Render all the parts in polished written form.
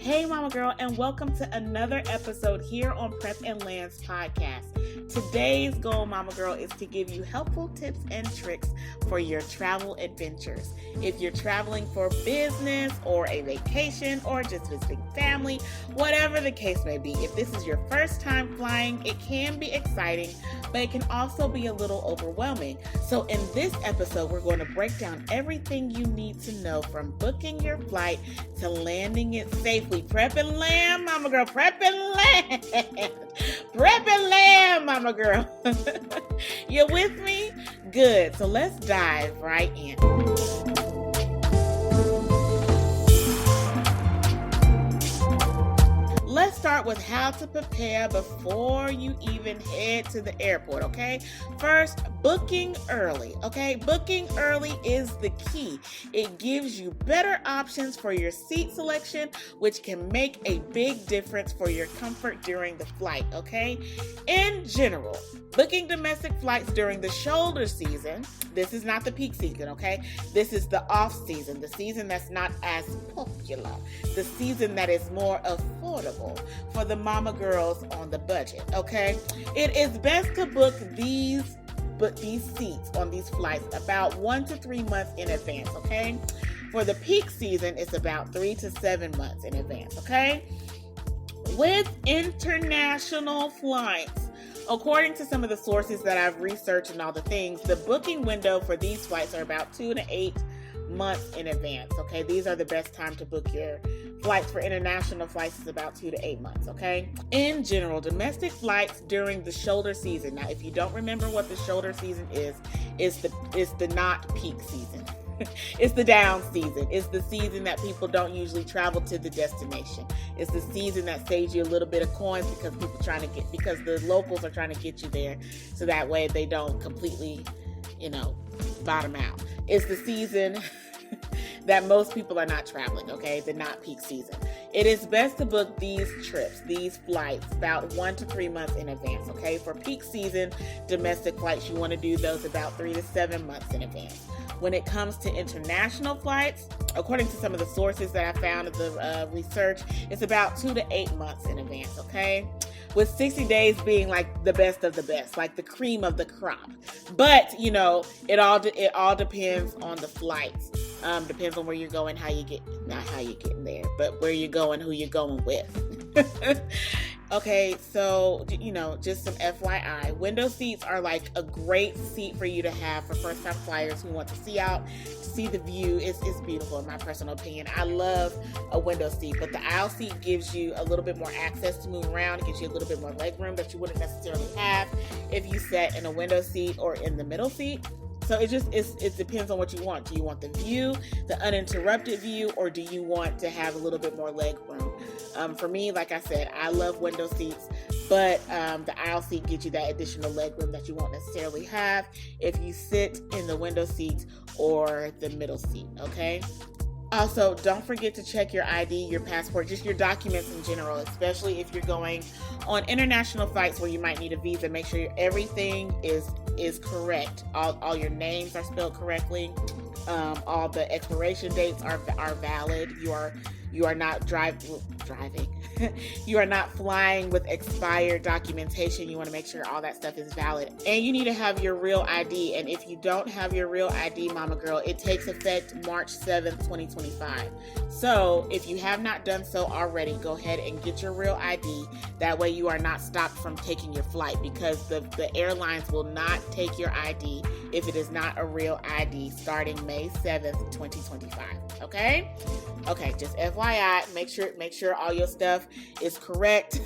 Hey, Mama Girl, and welcome to another episode here on Prep and Land's podcast. Today's goal, Mama Girl, is to give you helpful tips and tricks for your travel adventures. If you're traveling for business or a vacation or just visiting family, whatever the case may be, if this is your first time flying, it can be exciting, but it can also be a little overwhelming. So in this episode, we're going to break down everything you need to know from booking your flight to landing it safely. Prep and land, Mama Girl, prep and land. Prep and land, Mama Girl. You with me? Good. So let's dive right in. Let's start with how to prepare before you even head to the airport, okay? First, booking early, okay? Booking early is the key. It gives you better options for your seat selection, which can make a big difference for your comfort during the flight, okay? In general, booking domestic flights during the shoulder season, this is not the peak season, okay? This is the off season, the season that's not as popular, the season that is more affordable for the mama girls on the budget, okay? It is best to book these seats on these flights about 1 to 3 months in advance, okay? For the peak season, it's about 3 to 7 months in advance, okay? With international flights, according to some of the sources that I've researched and all the things, the booking window for these flights are about 2 to 8 months in advance, okay? These are the best time to book your flights. For international flights is about 2 to 8 months, okay? In general, domestic flights during the shoulder season. Now, if you don't remember what the shoulder season is, it's the not peak season. It's the down season. It's the season that people don't usually travel to the destination. It's the season that saves you a little bit of coins because because the locals are trying to get you there, so that way they don't completely, bottom out. It's the season that most people are not traveling, okay? The not peak season. It is best to book these trips, these flights, about 1 to 3 months in advance, okay? For peak season domestic flights, you want to do those about 3 to 7 months in advance. When it comes to international flights, according to some of the sources that I found of the research, it's about 2 to 8 months in advance, okay? With 60 days being like the best of the best, like the cream of the crop. But, it all depends on the flights. Depends on where you're going, not how you're getting there, but where you're going, who you're going with. Okay, so, just some FYI. Window seats are like a great seat for you to have for first-time flyers who want to see out, see the view. It's beautiful in my personal opinion. I love a window seat, but the aisle seat gives you a little bit more access to move around. It gives you a little bit more leg room that you wouldn't necessarily have if you sat in a window seat or in the middle seat. So it depends on what you want. Do you want the view, the uninterrupted view, or do you want to have a little bit more leg room? For me, like I said, I love window seats, but the aisle seat gives you that additional leg room that you won't necessarily have if you sit in the window seat or the middle seat, okay? Also, don't forget to check your ID, your passport, just your documents in general, especially if you're going on international flights where you might need a visa. Make sure everything is correct. All your names are spelled correctly. All the expiration dates are valid. You are not driving. You are not flying with expired documentation. You want to make sure all that stuff is valid. And you need to have your real ID. And if you don't have your real ID, Mama Girl, it takes effect March 7th, 2025. So if you have not done so already, go ahead and get your real ID. That way you are not stopped from taking your flight, because the airlines will not take your ID if it is not a real ID starting May 7th, 2025. Okay? Okay, just FYI, make sure all your stuff is correct.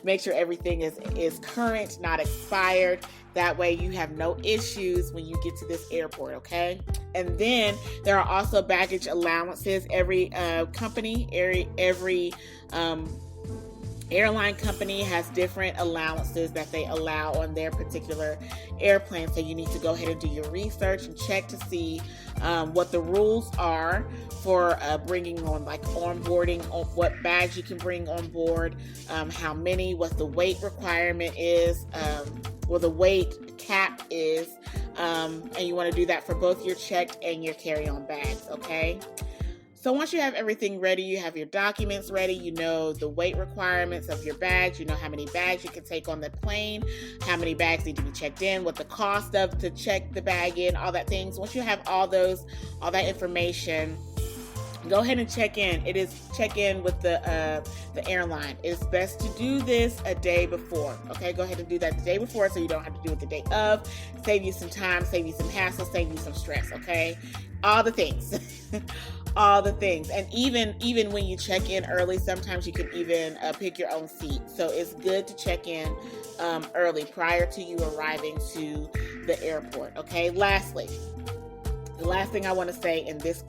Make sure everything is current, not expired. That way you have no issues when you get to this airport, okay? And then there are also baggage allowances. Every company, every airline company has different allowances that they allow on their particular airplane. So you need to go ahead and do your research and check to see what the rules are for bringing on, like, onboarding, on what bags you can bring on board, how many, what the weight requirement is, what the weight cap is, and you want to do that for both your checked and your carry-on bags, okay? So once you have everything ready, you have your documents ready, you know the weight requirements of your bags, you know how many bags you can take on the plane, how many bags need to be checked in, what the cost of to check the bag in, all that things. Once you have all that information, go ahead and check in. It is check in with the airline. It's best to do this a day before. Okay, go ahead and do that the day before so you don't have to do it the day of. Save you some time, save you some hassle, save you some stress. Okay, all the things, all the things. And even when you check in early, sometimes you can even pick your own seat. So it's good to check in early prior to you arriving to the airport. Okay. Lastly, the last thing I want to say in this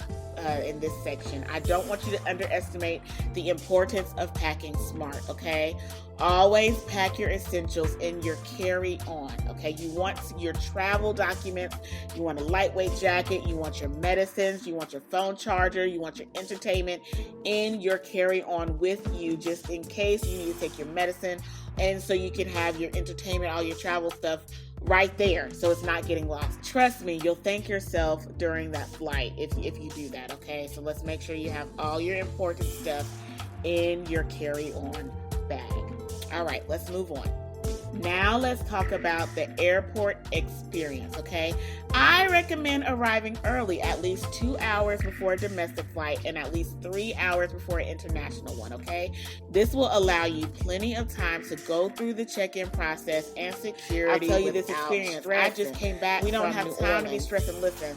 section, I don't want you to underestimate the importance of packing smart, okay? Always pack your essentials in your carry-on, okay? You want your travel documents, you want a lightweight jacket, you want your medicines, you want your phone charger, you want your entertainment in your carry-on with you just in case you need to take your medicine, and so you can have your entertainment, all your travel stuff right there, so it's not getting lost. Trust me, you'll thank yourself during that flight if you do that, okay? So let's make sure you have all your important stuff in your carry-on bag. All right, let's move on. Now let's talk about the airport experience, okay? I recommend arriving early, at least 2 hours before a domestic flight and at least 3 hours before an international one, okay? This will allow you plenty of time to go through the check-in process and security. I'll tell you this experience. Stressing. I just came back. We don't have time to be stressing. Listen.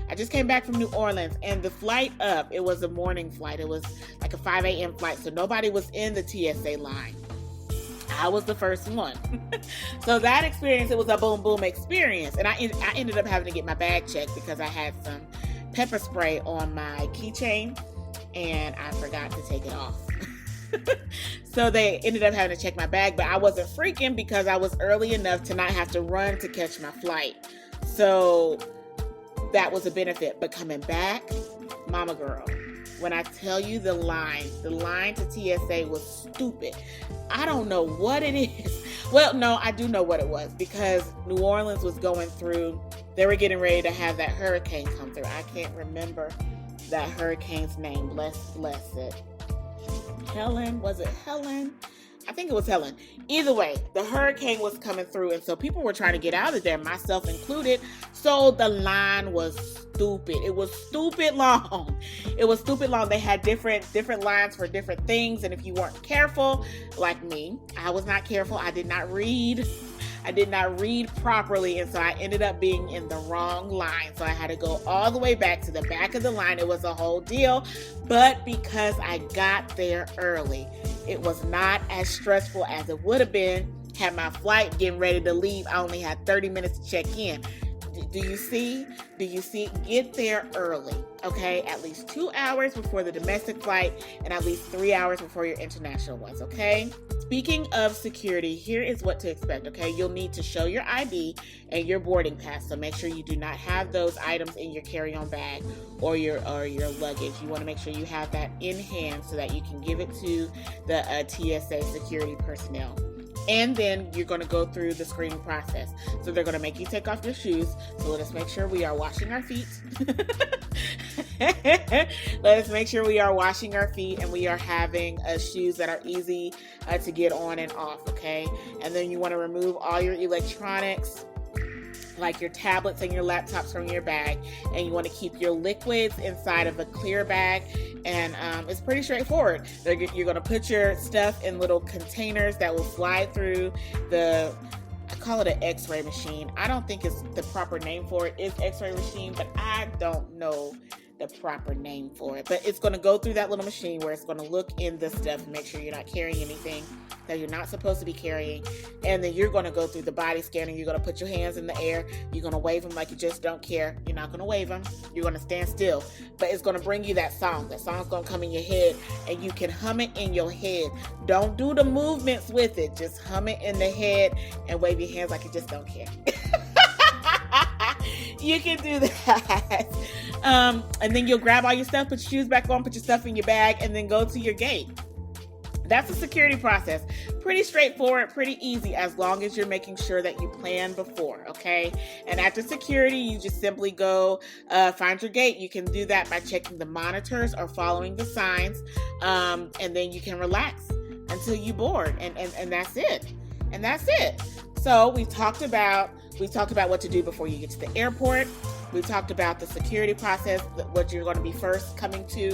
I just came back from New Orleans, and the flight up, it was a morning flight. It was like a 5 a.m. flight, so nobody was in the TSA line. I was the first one. So that experience, it was a boom, boom experience. And I ended up having to get my bag checked because I had some pepper spray on my keychain, and I forgot to take it off. So they ended up having to check my bag, but I wasn't freaking because I was early enough to not have to run to catch my flight. So that was a benefit. But coming back, mama girl, when I tell you the line to TSA was stupid. I don't know what it is. Well, no, I do know what it was because New Orleans was going through, they were getting ready to have that hurricane come through. I can't remember that hurricane's name. Bless it. Helen, was it Helen? I think it was Helen. Either way, the hurricane was coming through, and so people were trying to get out of there, myself included. So the line was stupid. It was stupid long. It was stupid long. They had different lines for different things, and if you weren't careful, like me, I was not careful. I did not read properly, and so I ended up being in the wrong line. So I had to go all the way back to the back of the line. It was a whole deal, but because I got there early, it was not as stressful as it would have been had my flight getting ready to leave. I only had 30 minutes to check in. Do you see? Get there early, okay? At least 2 hours before the domestic flight and at least 3 hours before your international ones, okay? Speaking of security, here is what to expect, okay? You'll need to show your ID and your boarding pass, so make sure you do not have those items in your carry-on bag or your luggage. You want to make sure you have that in hand so that you can give it to the TSA security personnel. And then you're going to go through the screening process. So they're going to make you take off your shoes. So let us make sure we are washing our feet. Let us make sure we are washing our feet and we are having shoes that are easy to get on and off, okay? And then you want to remove all your electronics, like your tablets and your laptops from your bag, and you want to keep your liquids inside of a clear bag. And it's pretty straightforward. You're going to put your stuff in little containers that will slide through I call it an x-ray machine. I don't think it's the proper name for it. It's x-ray machine, but I don't know the proper name for it. But it's going to go through that little machine where it's going to look in the stuff and make sure you're not carrying anything that you're not supposed to be carrying. And then you're going to go through the body scanner. You're going to put your hands in the air. You're going to wave them like you just don't care. You're not going to wave them. You're going to stand still. But it's going to bring you that song. That song's going to come in your head and you can hum it in your head. Don't do the movements with it. Just hum it in the head and wave your hands like you just don't care. You can do that. And then you'll grab all your stuff, put your shoes back on, put your stuff in your bag, and then go to your gate. That's the security process. Pretty straightforward, pretty easy, as long as you're making sure that you plan before, okay? And after security, you just simply go find your gate. You can do that by checking the monitors or following the signs, and then you can relax until you board, and that's it. And that's it. So we talked about what to do before you get to the airport. We talked about the security process, what you're going to be first coming to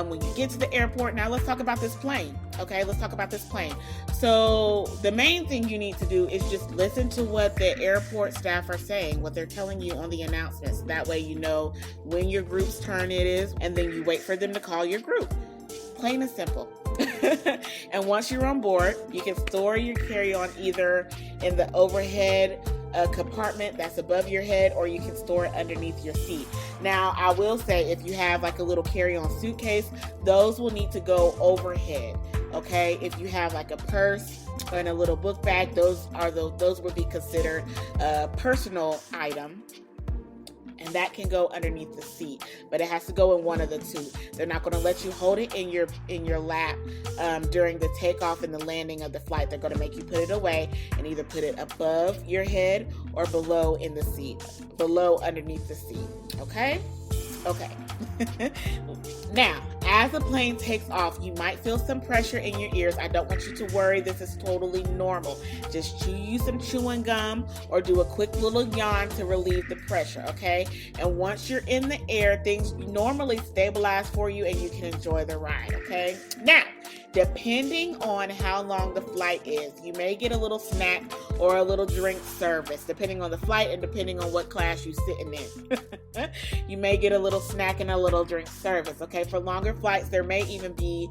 when you get to the airport. Now let's talk about this plane. Okay, let's talk about this plane. So the main thing you need to do is just listen to what the airport staff are saying, what they're telling you on the announcements. That way you know when your group's turn it is, and then you wait for them to call your group. Plain and simple. And once you're on board, you can store your carry-on either in the overhead compartment that's above your head, or you can store it underneath your seat. Now, I will say, if you have like a little carry-on suitcase, those will need to go overhead. Okay, if you have like a purse and a little book bag, those would be considered a personal item. And that can go underneath the seat, but it has to go in one of the two. They're not going to let you hold it in your lap during the takeoff and the landing of the flight. They're going to make you put it away and either put it above your head or below in the seat, below underneath the seat. Okay. Now, as the plane takes off, you might feel some pressure in your ears. I don't want you to worry. This is totally normal. Just chew you some chewing gum or do a quick little yawn to relieve the pressure, okay? And once you're in the air, things normally stabilize for you and you can enjoy the ride, okay? Now, depending on how long the flight is, you may get a little snack or a little drink service, depending on the flight and depending on what class you're sitting in. You may get a little snack and a little drink service, okay? For longer flights, there may even be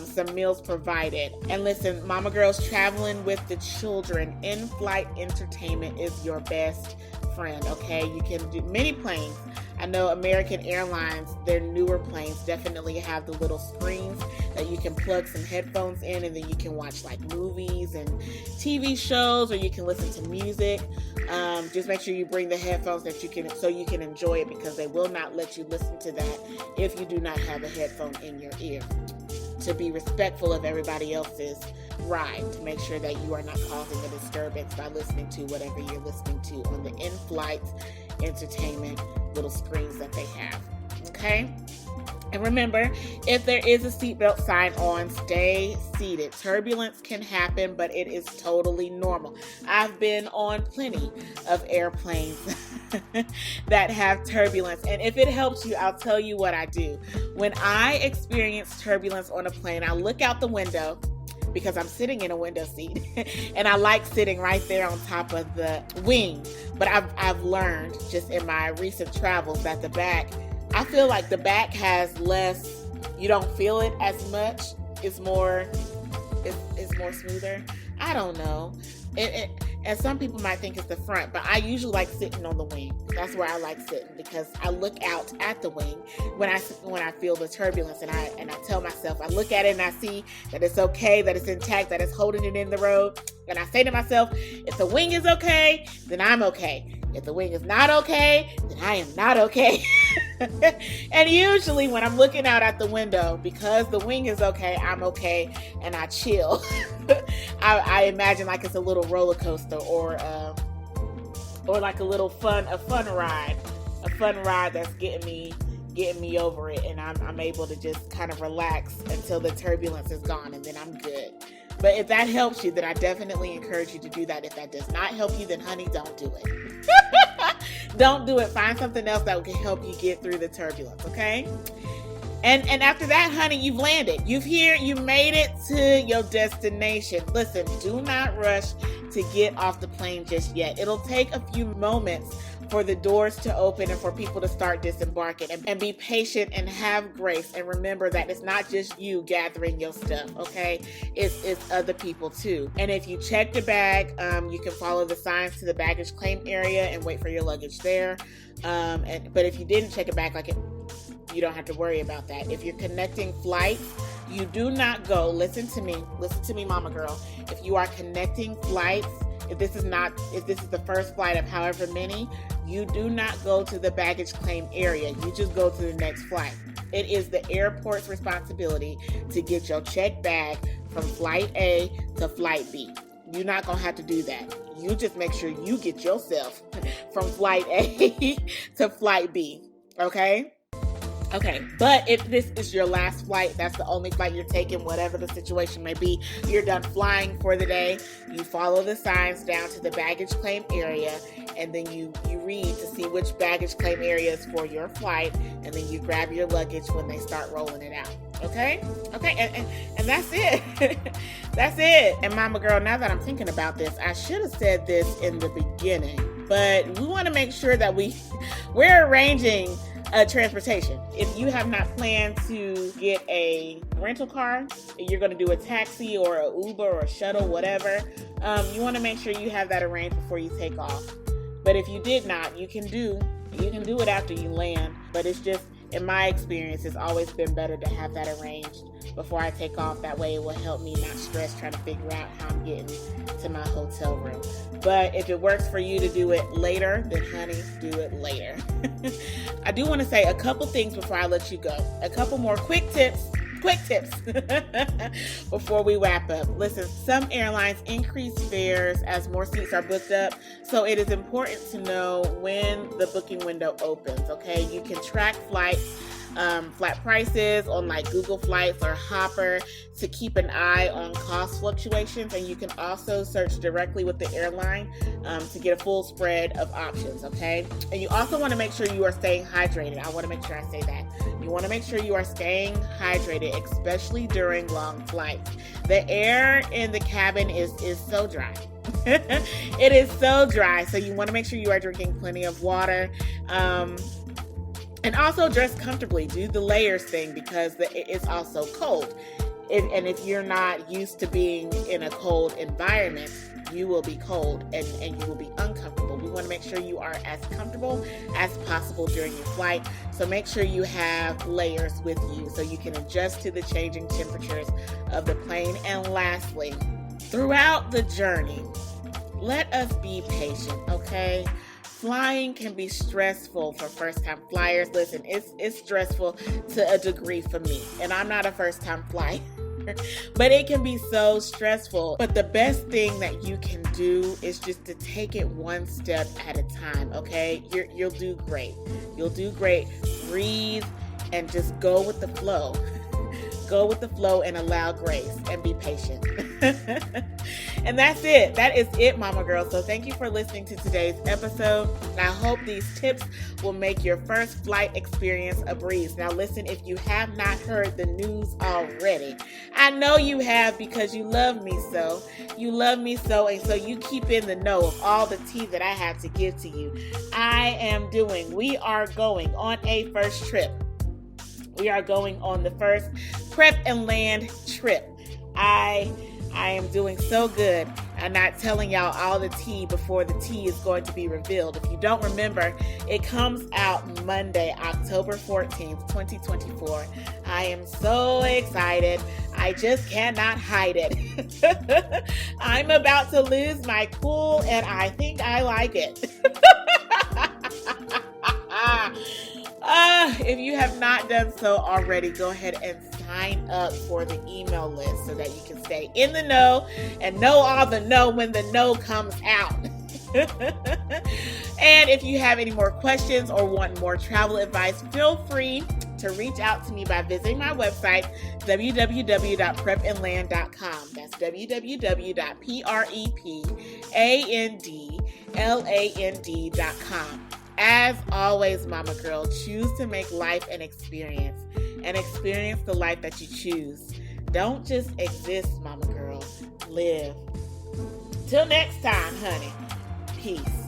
some meals provided. And listen, mama girls traveling with the children, in-flight entertainment is your best friend, okay? You can do many planes. I know American Airlines, their newer planes definitely have the little screens that you can plug some headphones in, and then you can watch like movies and TV shows, or you can listen to music. Just make sure you bring the headphones so you can enjoy it, because they will not let you listen to that if you do not have a headphone in your ear. To be respectful of everybody else's ride, to make sure that you are not causing a disturbance by listening to whatever you're listening to on the in-flight entertainment little screens that they have. Okay? And remember, if there is a seatbelt sign on, stay seated. Turbulence can happen, but it is totally normal. I've been on plenty of airplanes that have turbulence. And if it helps you, I'll tell you what I do. When I experience turbulence on a plane, I look out the window, because I'm sitting in a window seat and I like sitting right there on top of the wing. But I've learned just in my recent travels that the back, I feel like the back has less, you don't feel it as much. It's more smoother. I don't know. And some people might think it's the front, but I usually like sitting on the wing. That's where I like sitting, because I look out at the wing when I feel the turbulence, and I tell myself, I look at it and I see that it's okay, that it's intact, that it's holding it in the road, and I say to myself, if the wing is okay, then I'm okay. If the wing is not okay, then I am not okay. And usually when I'm looking out at the window, because the wing is okay, I'm okay, and I chill. I imagine like it's a little roller coaster, or like a fun ride that's getting me over it, and I'm able to just kind of relax until the turbulence is gone, and then I'm good. But if that helps you, then I definitely encourage you to do that. If that does not help you, then honey, don't do it. Don't do it. Find something else that can help you get through the turbulence, okay? And after that, honey, you've landed. You made it to your destination. Listen, do not rush to get off the plane just yet. It'll take a few moments for the doors to open and for people to start disembarking. And be patient and have grace. And remember that it's not just you gathering your stuff, okay? It's other people too. And if you check the bag, you can follow the signs to the baggage claim area and wait for your luggage there. But if you didn't check it back, you don't have to worry about that. If you're connecting flights, you do not go, listen to me, mama girl. If you are connecting flights, if this is the first flight of however many, you do not go to the baggage claim area. You just go to the next flight. It is the airport's responsibility to get your checked bag from flight A to flight B. You're not going to have to do that. You just make sure you get yourself from flight A to flight B. Okay? Okay, but if this is your last flight, that's the only flight you're taking, whatever the situation may be, you're done flying for the day, you follow the signs down to the baggage claim area, and then you read to see which baggage claim area is for your flight, and then you grab your luggage when they start rolling it out. Okay? Okay, and that's it. That's it. And Mama Girl, now that I'm thinking about this, I should have said this in the beginning, but we want to make sure that we're arranging transportation. If you have not planned to get a rental car, you're going to do a taxi or an Uber or a shuttle, whatever, you want to make sure you have that arranged before you take off. But if you did not, you can do it after you land. But it's just, in my experience, it's always been better to have that arranged before I take off. That way it will help me not stress trying to figure out how I'm getting to my hotel room. But if it works for you to do it later, then honey, do it later. I do want to say a couple things before I let you go. A couple more quick tips before we wrap up. Listen, some airlines increase fares as more seats are booked up, so it is important to know when the booking window opens. Okay, you can track flight prices on like Google Flights or Hopper to keep an eye on cost fluctuations, and you can also search directly with the airline to get a full spread of options. Okay, and you also want to make sure you are staying hydrated. I want to make sure I say that. You want to make sure you are staying hydrated, especially during long flights. The air in the cabin is so dry. It is so dry, so you want to make sure you are drinking plenty of water. And also dress comfortably. Do the layers thing because it's also cold. And if you're not used to being in a cold environment, you will be cold and you will be uncomfortable. We want to make sure you are as comfortable as possible during your flight. So make sure you have layers with you so you can adjust to the changing temperatures of the plane. And lastly, throughout the journey, let us be patient, okay? Flying can be stressful for first-time flyers. Listen, it's stressful to a degree for me, and I'm not a first-time flyer, but it can be so stressful. But the best thing that you can do is just to take it one step at a time, okay? You'll do great. You'll do great. Breathe and just go with the flow. Go with the flow and allow grace and be patient. And that's it. That is it, Mama Girl. So thank you for listening to today's episode. I hope these tips will make your first flight experience a breeze. Now listen, if you have not heard the news already, I know you have because you love me so. You love me so, and so you keep in the know of all the tea that I have to give to you. We are going on a first trip. We are going on the first Prep and Land trip. I am doing so good. I'm not telling y'all all the tea before the tea is going to be revealed. If you don't remember, it comes out Monday, October 14th, 2024. I am so excited. I just cannot hide it. I'm about to lose my cool, and I think I like it. If you have not done so already, go ahead and sign up for the email list so that you can stay in the know and know all the know when the know comes out. And if you have any more questions or want more travel advice, feel free to reach out to me by visiting my website, www.prepandland.com. That's www.prepandland.com. As always, Mama Girl, choose to make life an experience and experience the life that you choose. Don't just exist, Mama Girl. Live. Till next time, honey. Peace.